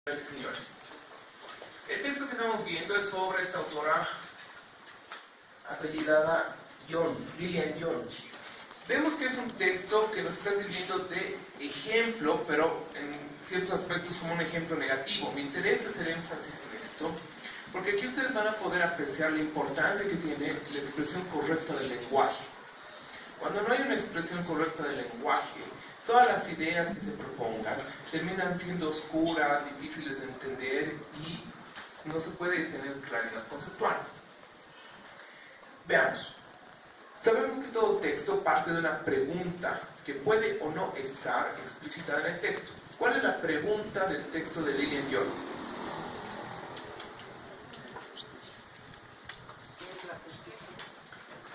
Señores, el texto que estamos viendo es sobre esta autora apellidada Lillian Jones. Vemos que es un texto que nos está sirviendo de ejemplo, pero en ciertos aspectos como un ejemplo negativo. Me interesa hacer énfasis en esto, porque aquí ustedes van a poder apreciar la importancia que tiene la expresión correcta del lenguaje. Cuando no hay una expresión correcta del lenguaje, todas las ideas que se propongan terminan siendo oscuras, difíciles de entender y no se puede tener claridad conceptual. Veamos. Sabemos que todo texto parte de una pregunta que puede o no estar explicitada en el texto. ¿Cuál es la pregunta del texto de Lillian Jones?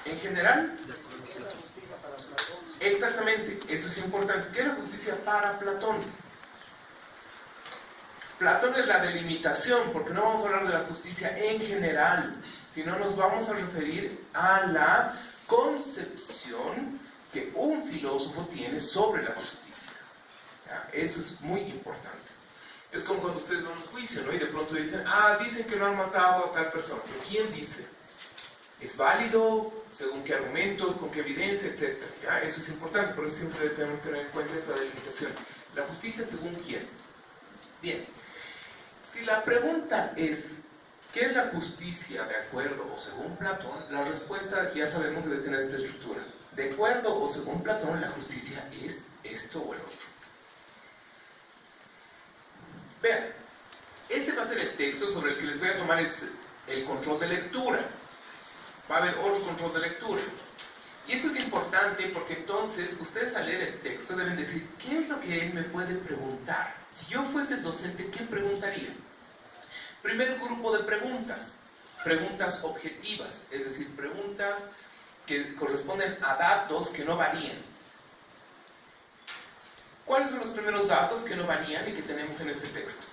En general, exactamente, eso es importante. ¿Qué es la justicia para Platón? Platón es la delimitación, porque no vamos a hablar de la justicia en general, sino nos vamos a referir a la concepción que un filósofo tiene sobre la justicia. ¿Ya? Eso es muy importante. Es como cuando ustedes van a un juicio, ¿no? Y de pronto dicen, dicen que lo han matado a tal persona. ¿Pero quién dice? ¿Es válido? ¿Según qué argumentos? ¿Con qué evidencia? Etcétera. ¿Ya? Eso es importante, por eso siempre debemos tener en cuenta esta delimitación. ¿La justicia según quién? Bien. Si la pregunta es, ¿qué es la justicia de acuerdo o según Platón? La respuesta, ya sabemos, debe tener esta estructura. De acuerdo o según Platón, la justicia es esto o el otro. Vean, este va a ser el texto sobre el que les voy a tomar el control de lectura. Va a haber otro control de lectura. Y esto es importante porque entonces ustedes al leer el texto deben decir, ¿qué es lo que él me puede preguntar? Si yo fuese el docente, ¿qué preguntaría? Primer grupo de preguntas. Preguntas objetivas, es decir, preguntas que corresponden a datos que no varían. ¿Cuáles son los primeros datos que no varían y que tenemos en este texto?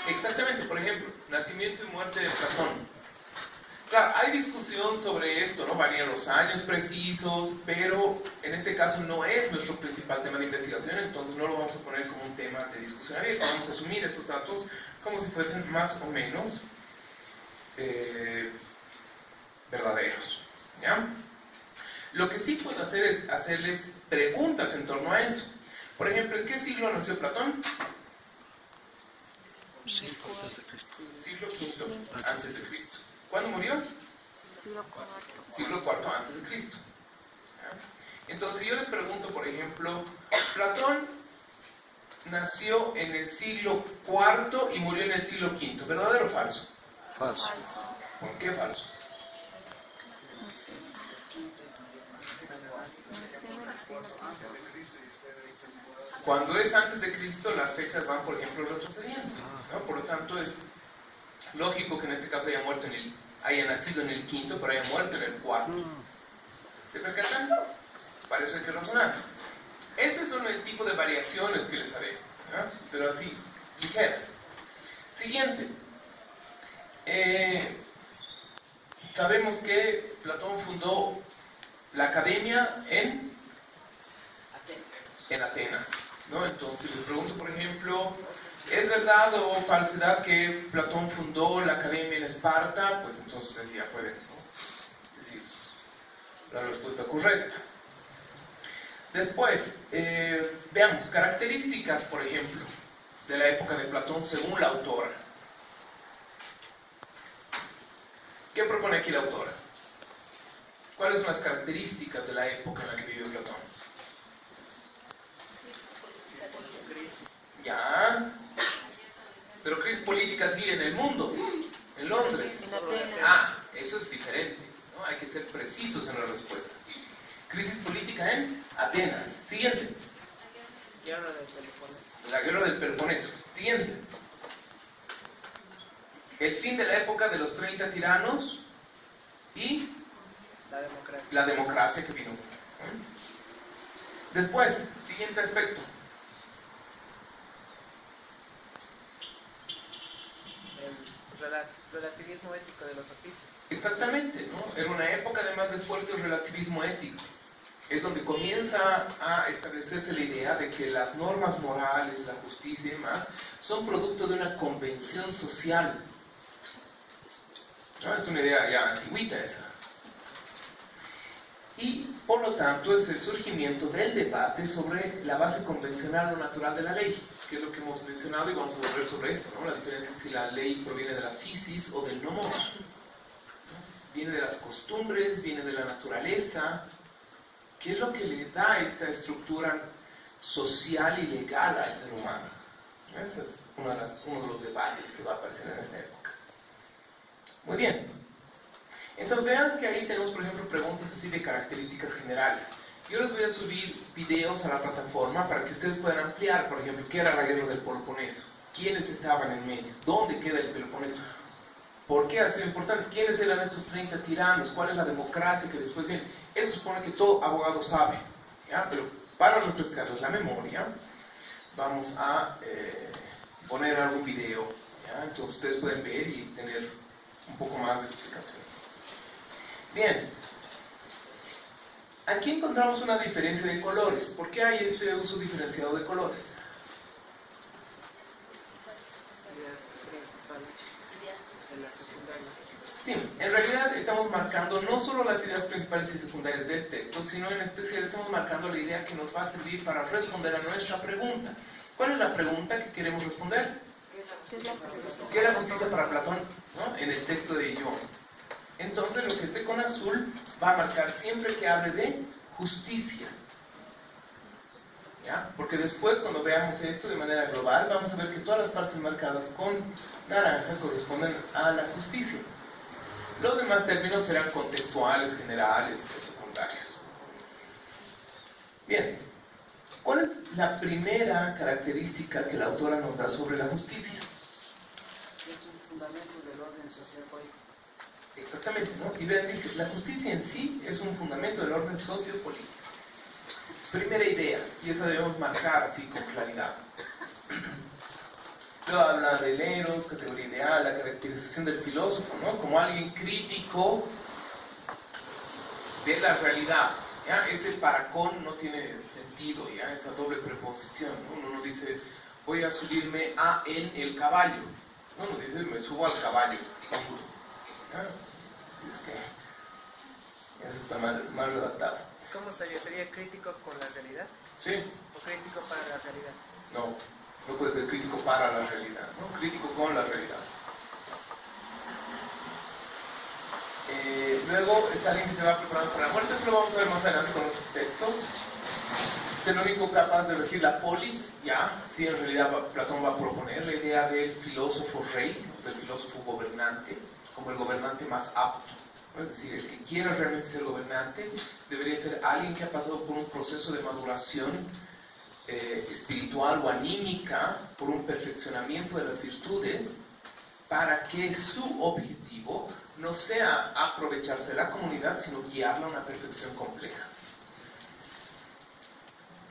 Exactamente, por ejemplo, nacimiento y muerte de Platón. Claro, hay discusión sobre esto, ¿no? Varían los años precisos, pero en este caso no es nuestro principal tema de investigación, entonces no lo vamos a poner como un tema de discusión abierta. Vamos a asumir esos datos como si fuesen más o menos verdaderos, ¿ya? Lo que sí puedo hacer es hacerles preguntas en torno a eso. Por ejemplo, ¿en qué siglo nació Platón? Siglo antes de Cristo. Siglo V antes de Cristo. ¿Cuándo murió? Siglo IV antes de Cristo. ¿Ya? Entonces yo les pregunto, por ejemplo, Platón nació en el siglo IV y murió en el siglo V. ¿Verdadero o falso? Falso. ¿Por qué falso? Cuando es antes de Cristo, las fechas van, por ejemplo, retrocediendo, ¿no? Por lo tanto, es lógico que en este caso haya nacido en el V, pero haya muerto en el IV. ¿Se percatan? Para eso hay que razonar. Ese son el tipo de variaciones que les haré, ¿no? Pero así, ligeras. Siguiente. Sabemos que Platón fundó la academia en Atenas, ¿no? Entonces les pregunto, por ejemplo, ¿es verdad o falsedad que Platón fundó la academia en Esparta? Pues entonces ya pueden, ¿no? decir la respuesta correcta. Después, veamos, características, por ejemplo, de la época de Platón según la autora. ¿Qué propone aquí la autora? ¿Cuáles son las características de la época en la que vivió Platón? Ya, pero crisis política sí en el mundo, en Londres. Eso es diferente, ¿no? Hay que ser precisos en las respuestas. Crisis política en Atenas. Siguiente. La guerra del Peloponeso. Siguiente. El fin de la época de los 30 tiranos y la democracia que vino. Después, siguiente aspecto. Relativismo ético de los oficios. Exactamente, ¿no? Era una época además de fuerte relativismo ético. es donde comienza a establecerse la idea de que las normas morales, la justicia y demás son producto de una convención social. ¿No? Es una idea ya antigüita esa. Y por lo tanto es el surgimiento del debate sobre la base convencional o natural de la ley, que es lo que hemos mencionado y vamos a volver sobre esto, ¿no? La diferencia es si la ley proviene de la physis o del nomos. Viene de las costumbres, viene de la naturaleza. ¿Qué es lo que le da esta estructura social y legal al ser humano? Ese es uno de los debates que va a aparecer en esta época. Muy bien. Entonces vean que ahí tenemos, por ejemplo, preguntas así de características generales. Yo les voy a subir videos a la plataforma para que ustedes puedan ampliar, por ejemplo, qué era la guerra del Peloponeso, quiénes estaban en medio, dónde queda el Peloponeso, por qué ha sido importante, quiénes eran estos 30 tiranos, cuál es la democracia que después viene. Eso supone que todo abogado sabe, ¿ya? Pero para refrescarles la memoria, vamos a poner algún video, ¿ya? Entonces ustedes pueden ver y tener un poco más de explicación. Bien, aquí encontramos una diferencia de colores. ¿Por qué hay este uso diferenciado de colores? Sí, en realidad estamos marcando no solo las ideas principales y secundarias del texto, sino en especial estamos marcando la idea que nos va a servir para responder a nuestra pregunta. ¿Cuál es la pregunta que queremos responder? ¿Qué es la justicia para Platón? ¿No? En el texto de Ion. Entonces lo que esté con azul va a marcar siempre que hable de justicia. ¿Ya? Porque después cuando veamos esto de manera global vamos a ver que todas las partes marcadas con naranja corresponden a la justicia. Los demás términos serán contextuales, generales o secundarios. Bien, ¿cuál es la primera característica que la autora nos da sobre la justicia? Es un fundamento del orden social político. Exactamente, ¿no? Y vean, dice, la justicia en sí es un fundamento del orden sociopolítico. Primera idea, y esa debemos marcar así con claridad. Luego habla del eros, categoría ideal, la caracterización del filósofo, ¿no? Como alguien crítico de la realidad, ¿ya? Ese para con no tiene sentido, ¿ya? Esa doble preposición, ¿no? Uno no dice, voy a subirme a en el caballo. No, uno dice, me subo al caballo. ¿Ya? Es que eso está mal redactado. ¿Cómo sería? ¿Sería crítico con la realidad? Sí. ¿O crítico para la realidad? No puede ser crítico para la realidad, ¿no? Crítico con la realidad. Luego es alguien que se va preparando para la muerte. Eso lo vamos a ver más adelante con otros textos. Es el único capaz de regir la polis, ya. Sí, en realidad Platón va a proponer la idea del filósofo rey, del filósofo gobernante, como el gobernante más apto. Es decir, el que quiera realmente ser gobernante debería ser alguien que ha pasado por un proceso de maduración espiritual o anímica, por un perfeccionamiento de las virtudes, para que su objetivo no sea aprovecharse de la comunidad, sino guiarla a una perfección compleja.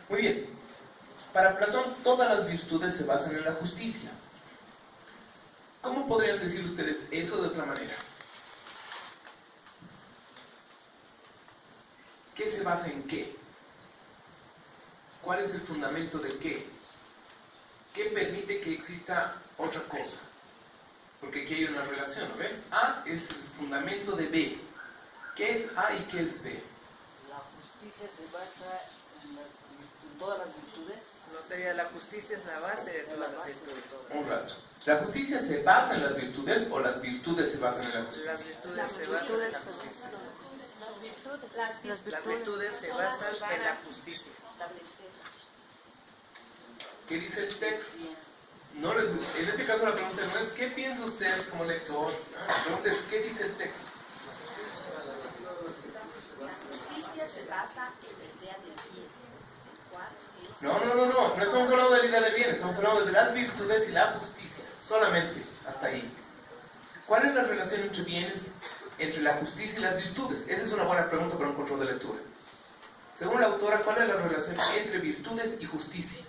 Muy bien. Para Platón, todas las virtudes se basan en la justicia. ¿Cómo podrían decir ustedes eso de otra manera? ¿Qué se basa en qué? ¿Cuál es el fundamento de qué? ¿Qué permite que exista otra cosa? Porque aquí hay una relación, ¿no ven? A es el fundamento de B. ¿Qué es A y qué es B? La justicia se basa en todas las virtudes. ¿No sería la justicia es la base de todas las virtudes? Un rato. ¿La justicia se basa en las virtudes o las virtudes se basan en la justicia? Las virtudes se basan en la justicia. Las virtudes se basan en la justicia. ¿Qué dice el texto? No en este caso la pregunta no es ¿qué piensa usted como lector? La pregunta es ¿qué dice el texto? La justicia se basa en la idea del bien. No estamos hablando de la idea del bien, estamos hablando de las virtudes y la justicia, solamente hasta ahí. ¿Cuál es la relación entre bienes, entre la justicia y las virtudes? Esa es una buena pregunta para un control de lectura. Según la autora, ¿cuál es la relación entre virtudes y justicia?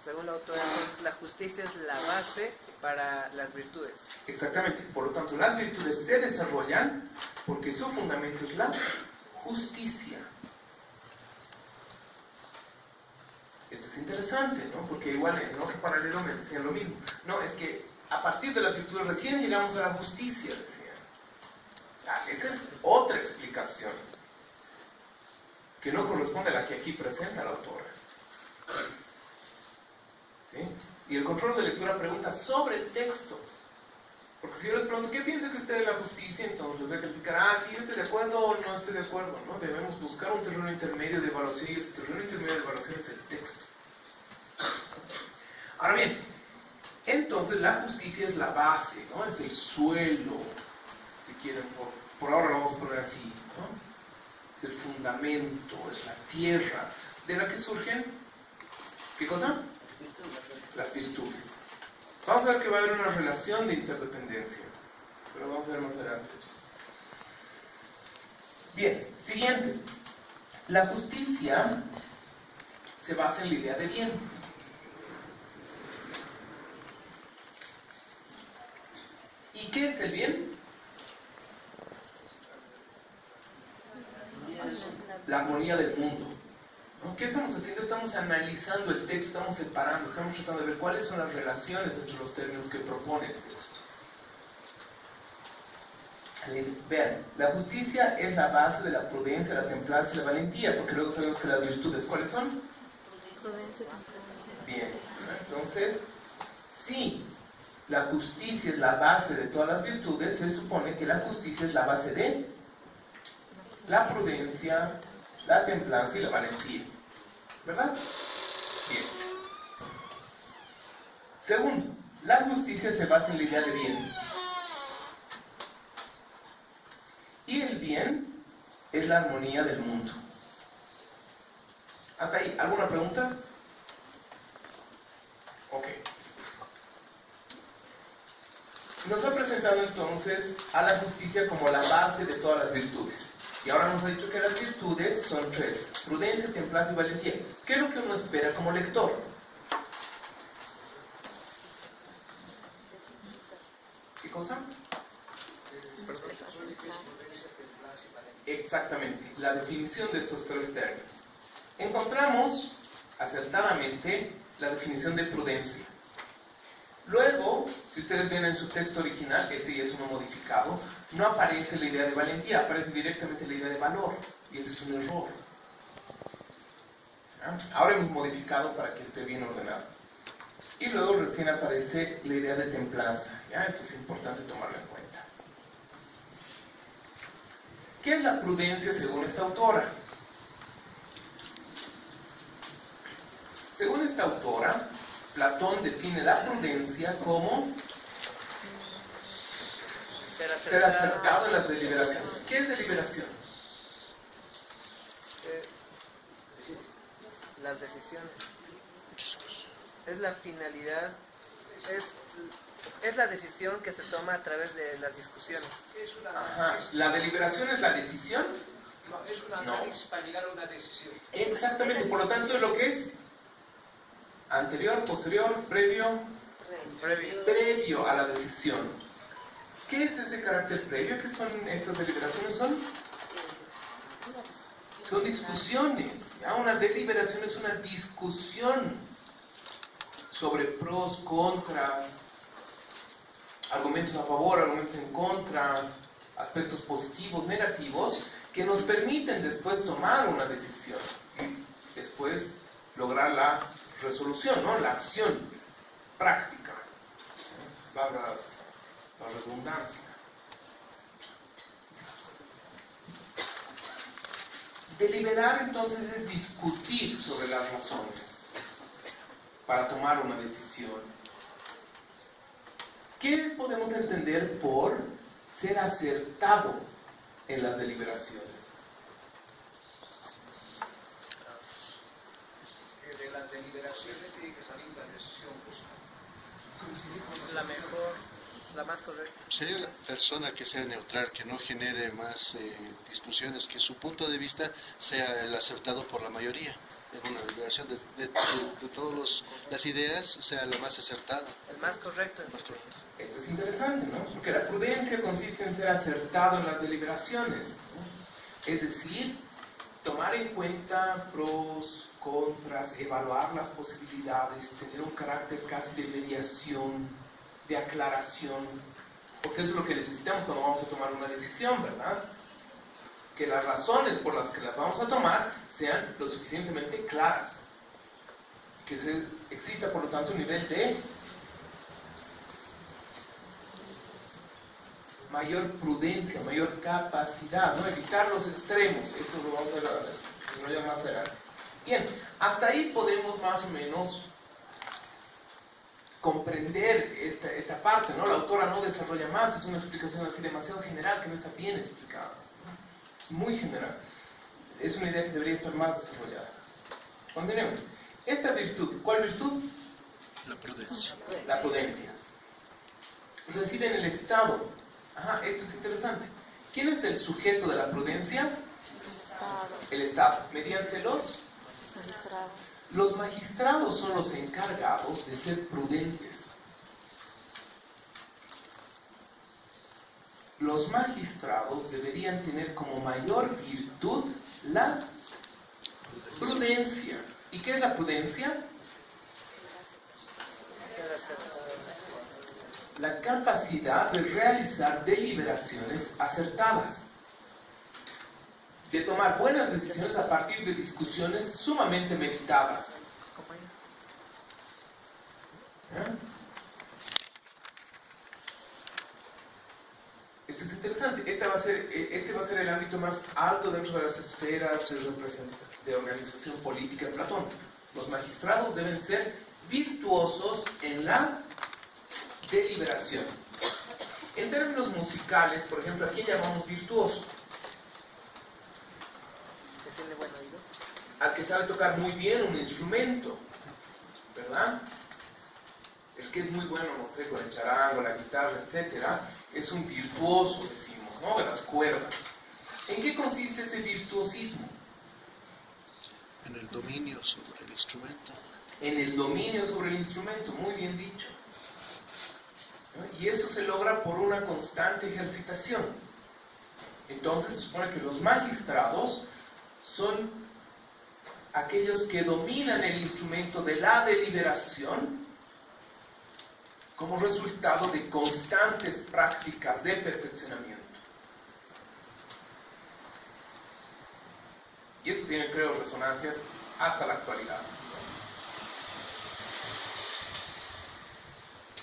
Según la autora, la justicia es la base para las virtudes. Exactamente, por lo tanto las virtudes se desarrollan porque su fundamento es la justicia. Esto es interesante, ¿no? Porque igual en otro paralelo me decían lo mismo. No, es que a partir de las virtudes recién llegamos a la justicia, decían. Esa es otra explicación que no corresponde a la que aquí presenta la autora. ¿Sí? Y el control de lectura pregunta sobre el texto. Porque si yo les pregunto, ¿qué piensa que usted de la justicia? Entonces les voy a calificar, sí, yo estoy de acuerdo o no estoy de acuerdo, ¿no? Debemos buscar un terreno intermedio de evaluación y ese terreno intermedio de evaluación es el texto. Ahora bien, entonces la justicia es la base, ¿no? Es el suelo, si quieren, por ahora lo vamos a poner así, ¿no? Es el fundamento, es la tierra de la que surgen, ¿qué cosa? Las virtudes. Vamos a ver que va a haber una relación de interdependencia, pero vamos a ver más adelante. Bien, siguiente. La justicia se basa en la idea de bien. ¿Y qué es el bien? La armonía del mundo. ¿No? ¿Qué estamos haciendo? Estamos analizando el texto, estamos separando, estamos tratando de ver cuáles son las relaciones entre los términos que propone el texto. Vean, la justicia es la base de la prudencia, la templanza y la valentía, porque luego sabemos que las virtudes, ¿cuáles son? Prudencia, templanza. Bien, entonces, si la justicia es la base de todas las virtudes, se supone que la justicia es la base de la prudencia, la templanza y la valentía. ¿Verdad? Bien. Segundo, la justicia se basa en la idea de bien. Y el bien es la armonía del mundo. ¿Hasta ahí? ¿Alguna pregunta? Ok. Nos ha presentado entonces a la justicia como la base de todas las virtudes. Y ahora nos ha dicho que las virtudes son tres: prudencia, templanza y valentía. ¿Qué es lo que uno espera como lector? ¿Qué cosa? Exactamente, la definición de estos tres términos. Encontramos acertadamente la definición de prudencia. Luego, si ustedes ven en su texto original, este ya es uno modificado, no aparece la idea de valentía, aparece directamente la idea de valor, y ese es un error. ¿Ya? Ahora hemos modificado para que esté bien ordenado. Y luego recién aparece la idea de templanza. ¿Ya? Esto es importante tomarlo en cuenta. ¿Qué es la prudencia según esta autora? Según esta autora, Platón define la prudencia como ser acertado en las deliberaciones. ¿Qué es deliberación? Las decisiones. Es la finalidad, es la decisión que se toma a través de las discusiones. Ajá. ¿La deliberación es la decisión? No, es un análisis para llegar a una decisión. Exactamente, por lo tanto, lo que es anterior, posterior, previo a la decisión. ¿Qué es ese carácter previo? ¿Qué son estas deliberaciones? Son discusiones. ¿Ya? Una deliberación es una discusión sobre pros, contras, argumentos a favor, argumentos en contra, aspectos positivos, negativos, que nos permiten después tomar una decisión y después lograr la resolución, ¿no? La acción práctica. Valga la redundancia. Deliberar entonces es discutir sobre las razones para tomar una decisión. ¿Qué podemos entender por ser acertado en las deliberaciones? Que de las deliberaciones tiene que salir una decisión justa. La mejor, la más correcta. Sería la persona que sea neutral, que no genere más discusiones, que su punto de vista sea el acertado por la mayoría. En una deliberación de todas las ideas sea la más acertada. El más correcto. Esto es interesante, ¿no? Porque la prudencia consiste en ser acertado en las deliberaciones, ¿no? Es decir, tomar en cuenta pros, contras, evaluar las posibilidades, tener un carácter casi de mediación, de aclaración, porque eso es lo que necesitamos cuando vamos a tomar una decisión, ¿verdad? Que las razones por las que las vamos a tomar sean lo suficientemente claras, que exista por lo tanto un nivel de mayor prudencia, mayor capacidad, ¿no? Evitar los extremos. Esto lo vamos a desarrollar más adelante. Bien, hasta ahí podemos más o menos comprender esta parte, ¿no? La autora no desarrolla más, es una explicación así demasiado general que no está bien explicada, ¿no? Muy general. Es una idea que debería estar más desarrollada. Continuemos. Esta virtud, ¿cuál virtud? La prudencia. La prudencia. Reside en el Estado. Ajá, esto es interesante. ¿Quién es el sujeto de la prudencia? El Estado. Mediante los Magistrados. Los magistrados son los encargados de ser prudentes. Los magistrados deberían tener como mayor virtud la prudencia. ¿Y qué es la prudencia? La capacidad de realizar deliberaciones acertadas, de tomar buenas decisiones a partir de discusiones sumamente meditadas. ¿Eh? Esto es interesante. Este va a ser el ámbito más alto dentro de las esferas de organización política de Platón. Los magistrados deben ser virtuosos en la deliberación. En términos musicales, por ejemplo, ¿a quién llamamos virtuoso? ¿Tiene buen oído? Al que sabe tocar muy bien un instrumento, ¿verdad? El que es muy bueno, no sé, con el charango, la guitarra, etcétera, es un virtuoso, decimos, ¿no? De las cuerdas. ¿En qué consiste ese virtuosismo? En el dominio sobre el instrumento. En el dominio sobre el instrumento, muy bien dicho. ¿No? Y eso se logra por una constante ejercitación. Entonces se supone que los magistrados son aquellos que dominan el instrumento de la deliberación como resultado de constantes prácticas de perfeccionamiento. Y esto tiene, creo, resonancias hasta la actualidad.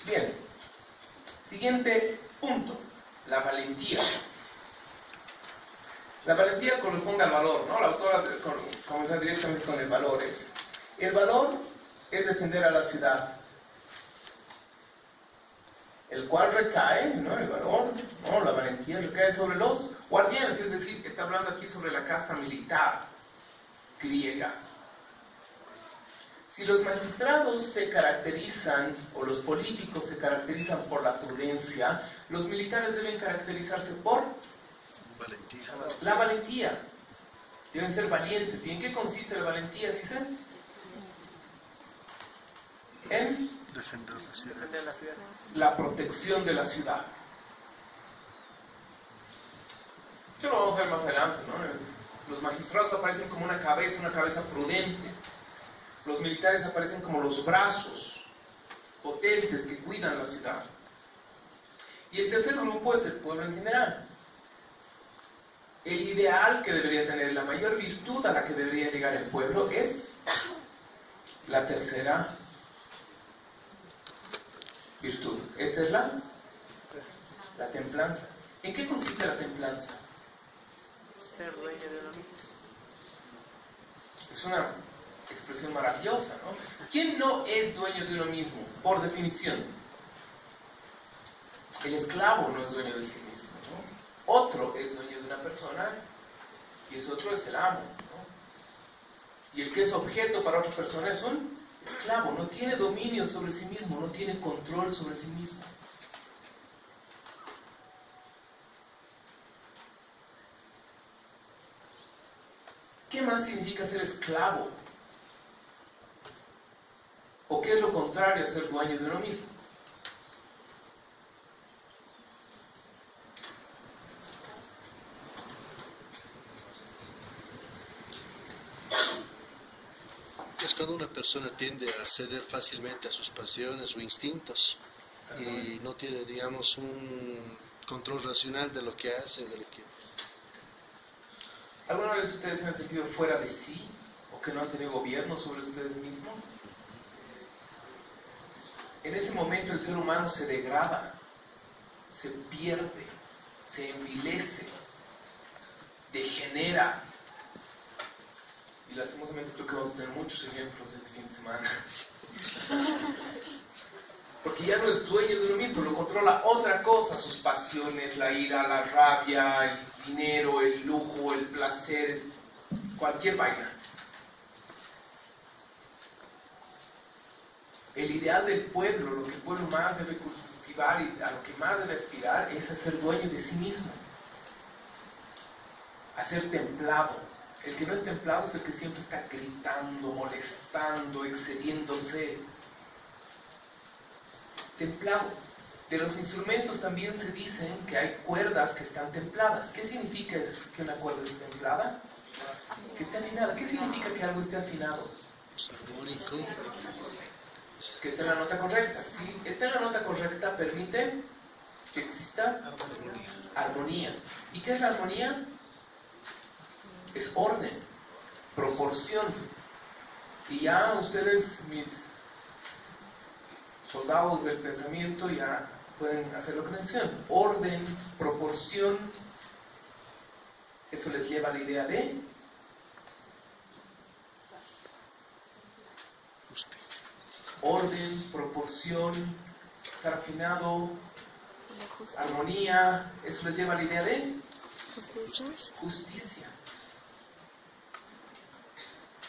Bien, siguiente punto, la valentía. La valentía corresponde al valor, ¿no? La autora comienza directamente con el valor. El valor es defender a la ciudad, el cual recae, ¿no? El valor, ¿no? La valentía recae sobre los guardianes, es decir, está hablando aquí sobre la casta militar griega. Si los magistrados se caracterizan, o los políticos se caracterizan por la prudencia, los militares deben caracterizarse por Valentía. la valentía. Deben ser valientes. ¿Y en qué consiste la valentía, dicen? En Defender la ciudad. Defender la ciudad. la protección de la ciudad. Esto lo vamos a ver más adelante, ¿no? Los magistrados aparecen como una cabeza prudente. Los militares aparecen como los brazos potentes que cuidan la ciudad. Y el tercer grupo es el pueblo en general. El ideal que debería tener, la mayor virtud a la que debería llegar el pueblo es la tercera virtud. Esta es la templanza. ¿En qué consiste la templanza? Ser dueño de uno mismo. Es una expresión maravillosa, ¿no? ¿Quién no es dueño de uno mismo, por definición? El esclavo no es dueño de sí mismo, ¿no? Otro es dueño de una persona y ese otro es el amo, ¿no? Y el que es objeto para otra persona es un esclavo, no tiene dominio sobre sí mismo, no tiene control sobre sí mismo. ¿Qué más significa ser esclavo? ¿O qué es lo contrario a ser dueño de uno mismo? persona tiende a ceder fácilmente a sus pasiones o instintos y no tiene, digamos, un control racional de lo que hace, de lo que... ¿Alguna vez ustedes se han sentido fuera de sí o que no han tenido gobierno sobre ustedes mismos? En ese momento el ser humano se degrada, se pierde, se envilece, degenera. Y lastimosamente creo que vamos a tener muchos ejemplos este fin de semana. Porque ya no es dueño de uno mismo, lo controla otra cosa, sus pasiones, la ira, la rabia, el dinero, el lujo, el placer, cualquier vaina. El ideal del pueblo, lo que el pueblo más debe cultivar y a lo que más debe aspirar es a ser dueño de sí mismo, a ser templado. El que no es templado es el que siempre está gritando, molestando, excediéndose. Templado. De los instrumentos también se dicen que hay cuerdas que están templadas. ¿Qué significa que una cuerda esté templada? Que esté afinada. ¿Qué significa que algo esté afinado? Armónico. Que esté en la nota correcta. Si está en la nota correcta, permite que exista armonía. ¿Y qué es la armonía? Es orden, proporción. Y ya ustedes, mis soldados del pensamiento, ya pueden hacer la conexión. Orden, proporción, eso les lleva a la idea de Justicia. orden, proporción, estar afinado, La justicia. armonía, eso les lleva a la idea de Justicia. justicia.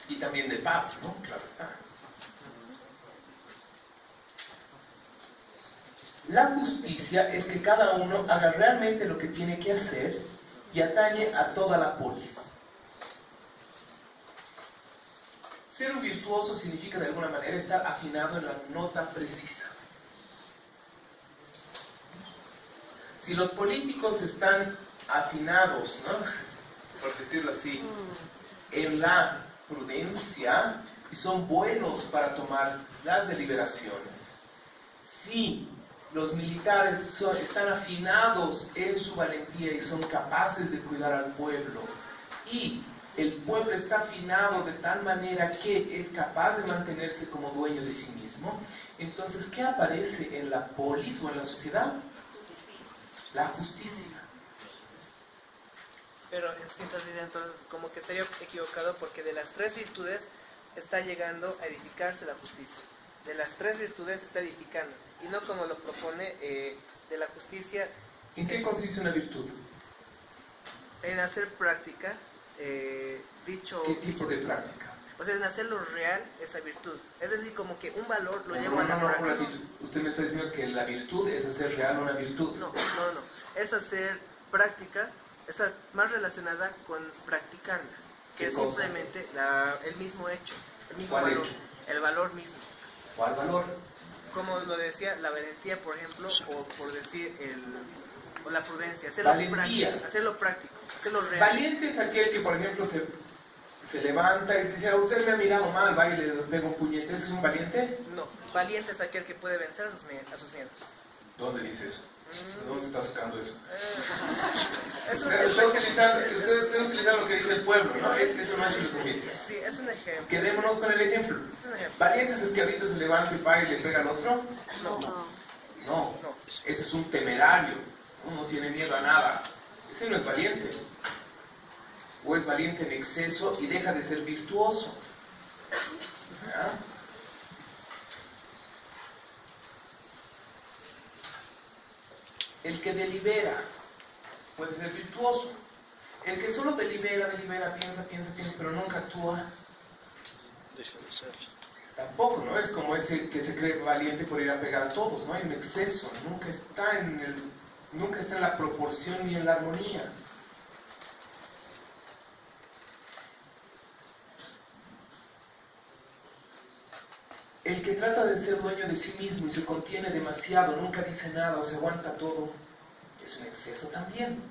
Y también de paz, ¿no? Claro está. La justicia es que cada uno haga realmente lo que tiene que hacer y atañe a toda la polis. Ser un virtuoso significa de alguna manera estar afinado en la nota precisa. Si los políticos están afinados, ¿no? Por decirlo así, en la prudencia y son buenos para tomar las deliberaciones. Si los militares están afinados en su valentía y son capaces de cuidar al pueblo, y el pueblo está afinado de tal manera que es capaz de mantenerse como dueño de sí mismo, entonces, ¿qué aparece en la polis o en la sociedad? La justicia. Pero en síntesis, entonces, como que estaría equivocado porque de las tres virtudes está llegando a edificarse la justicia. De las tres virtudes se está edificando. Y no como lo propone de la justicia. ¿En qué consiste una virtud? En hacer práctica dicho... ¿Qué tipo de práctica? O sea, en hacerlo real esa virtud. Es decir, como que un valor lo No, llevo a la un práctica. ratito. Usted me está diciendo que la virtud es hacer real una virtud. No. Es hacer práctica, está más relacionada con practicarla, que ¿Qué es cosa? simplemente el mismo hecho, el mismo ¿Cuál valor, hecho? el valor mismo. ¿Cuál valor? Como lo decía, la valentía, por ejemplo, o por decir o la prudencia, Valentía. hacerlo práctico, hacerlo real. Valiente es aquel que, por ejemplo, se levanta y dice, usted me ha mirado mal, va y le pega un puñete. ¿Ese es un valiente? No, valiente es aquel que puede vencer a sus miedos. ¿Dónde dice eso? ¿De dónde está sacando eso? Usted Usted utiliza lo que dice el pueblo, ¿no? Eso no es filosofía. Sí, es un ejemplo. Quedémonos con el ejemplo. Es un ejemplo. ¿Valiente es el que ahorita se levanta y va y le pega al otro? No. No, ese es un temerario. No tiene miedo a nada. Ese no es valiente. O es valiente en exceso y deja de ser virtuoso. ¿Ya? El que delibera puede ser virtuoso. El que solo delibera, piensa, pero nunca actúa, Deja de serlo. tampoco, ¿no? Es como ese que se cree valiente por ir a pegar a todos, ¿no? Hay un exceso, nunca está en la proporción ni en la armonía. El que trata de ser dueño de sí mismo y se contiene demasiado, nunca dice nada o se aguanta todo, es un exceso también.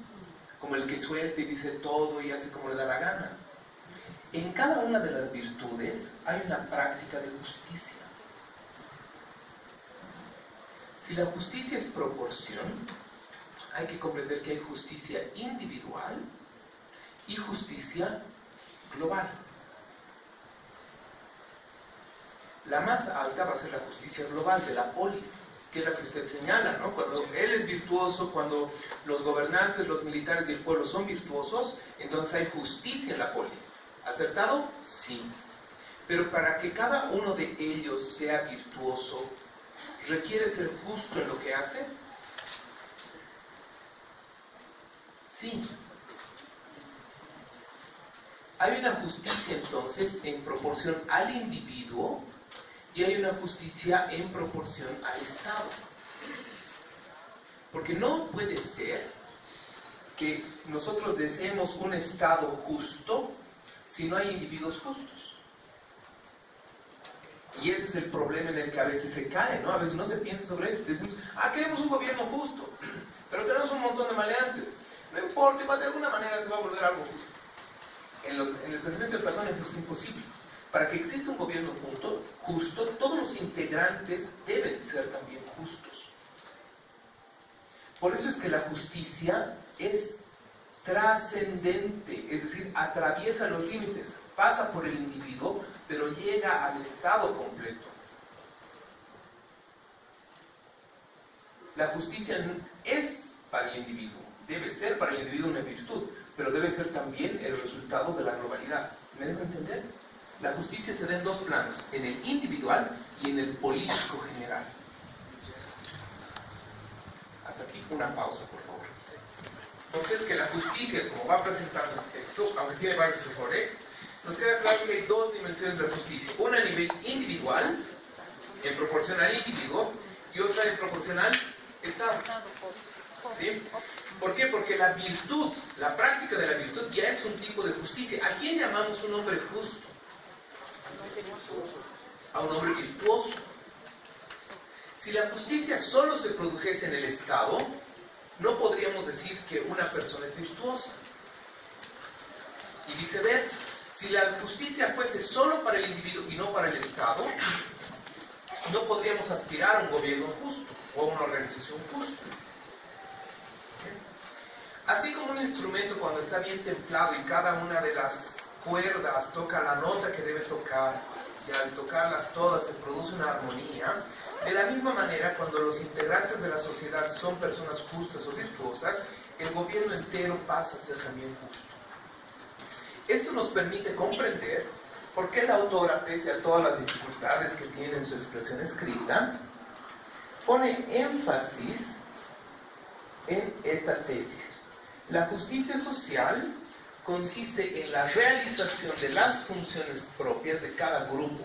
Como el que suelta y dice todo y hace como le da la gana. En cada una de las virtudes hay una práctica de justicia. Si la justicia es proporción, hay que comprender que hay justicia individual y justicia global. La más alta va a ser la justicia global de la polis, que es la que usted señala, ¿no? Cuando él es virtuoso, cuando los gobernantes, los militares y el pueblo son virtuosos, entonces hay justicia en la polis. ¿Acertado? Sí. Pero para que cada uno de ellos sea virtuoso, ¿requiere ser justo en lo que hace? Sí. Hay una justicia entonces en proporción al individuo y hay una justicia en proporción al Estado. Porque no puede ser que nosotros deseemos un Estado justo si no hay individuos justos. Y ese es el problema en el que a veces se cae, ¿no? A veces no se piensa sobre eso. Decimos, queremos un gobierno justo, pero tenemos un montón de maleantes. No importa, de alguna manera se va a volver algo justo. En el pensamiento de Platón eso es imposible. Para que exista un gobierno justo, todos los integrantes deben ser también justos. Por eso es que la justicia es trascendente, es decir, atraviesa los límites, pasa por el individuo, pero llega al Estado completo. La justicia es para el individuo, debe ser para el individuo una virtud, pero debe ser también el resultado de la globalidad. ¿Me dejo entender? La justicia se da en dos planos, en el individual y en el político general. Hasta aquí una pausa, por favor. Entonces, que la justicia, como va a presentar el texto, aunque tiene varios errores, nos queda claro que hay dos dimensiones de la justicia. Una a nivel individual, en proporción al individuo, y otra en proporción al Estado. ¿Sí? ¿Por qué? Porque la virtud, la práctica de la virtud ya es un tipo de justicia. ¿A quién llamamos un hombre justo? A un hombre virtuoso. Si la justicia solo se produjese en el Estado, no podríamos decir que una persona es virtuosa. Y viceversa. Si la justicia fuese solo para el individuo y no para el Estado, no podríamos aspirar a un gobierno justo o a una organización justa. Así como un instrumento cuando está bien templado y cada una de las cuerdas toca la nota que debe tocar y al tocarlas todas se produce una armonía, de la misma manera cuando los integrantes de la sociedad son personas justas o virtuosas, el gobierno entero pasa a ser también justo. Esto nos permite comprender por qué la autora, pese a todas las dificultades que tiene en su expresión escrita, pone énfasis en esta tesis. La justicia social consiste en la realización de las funciones propias de cada grupo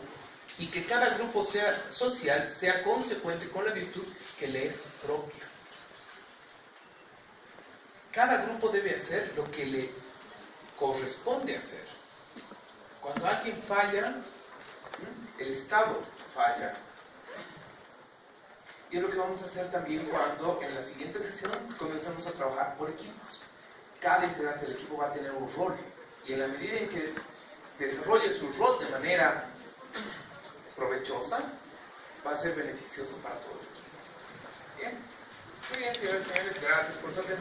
y que cada grupo social sea consecuente con la virtud que le es propia. Cada grupo debe hacer lo que le corresponde hacer. Cuando alguien falla, el Estado falla. Y es lo que vamos a hacer también cuando en la siguiente sesión comenzamos a trabajar por equipos. Cada integrante del equipo va a tener un rol y en la medida en que desarrolle su rol de manera provechosa, va a ser beneficioso para todo el equipo. Bien, muy bien, señores y señores, gracias por su atención.